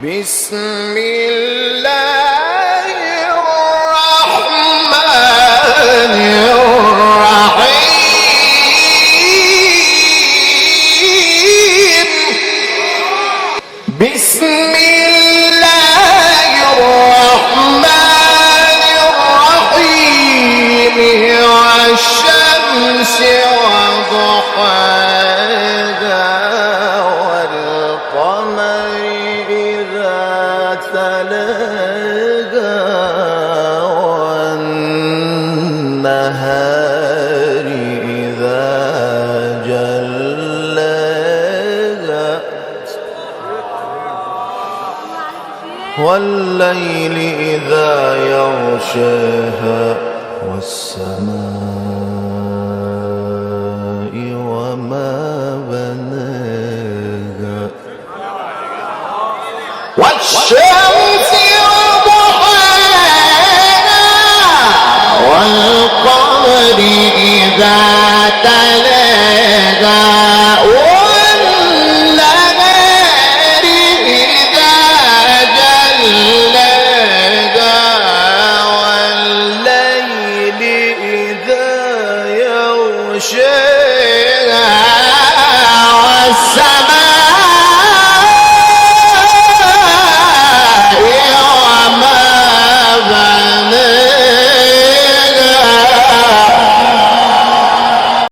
بسم الله الرحمن الرحيم. بسم الله الرحمن الرحيم. والشمس وضحاها والقمر إذا تلاها والنهار إذا جلاها والليل إذا يغشاها والسماء وما بناها والشمس وضحاها والقمر إذا تلاها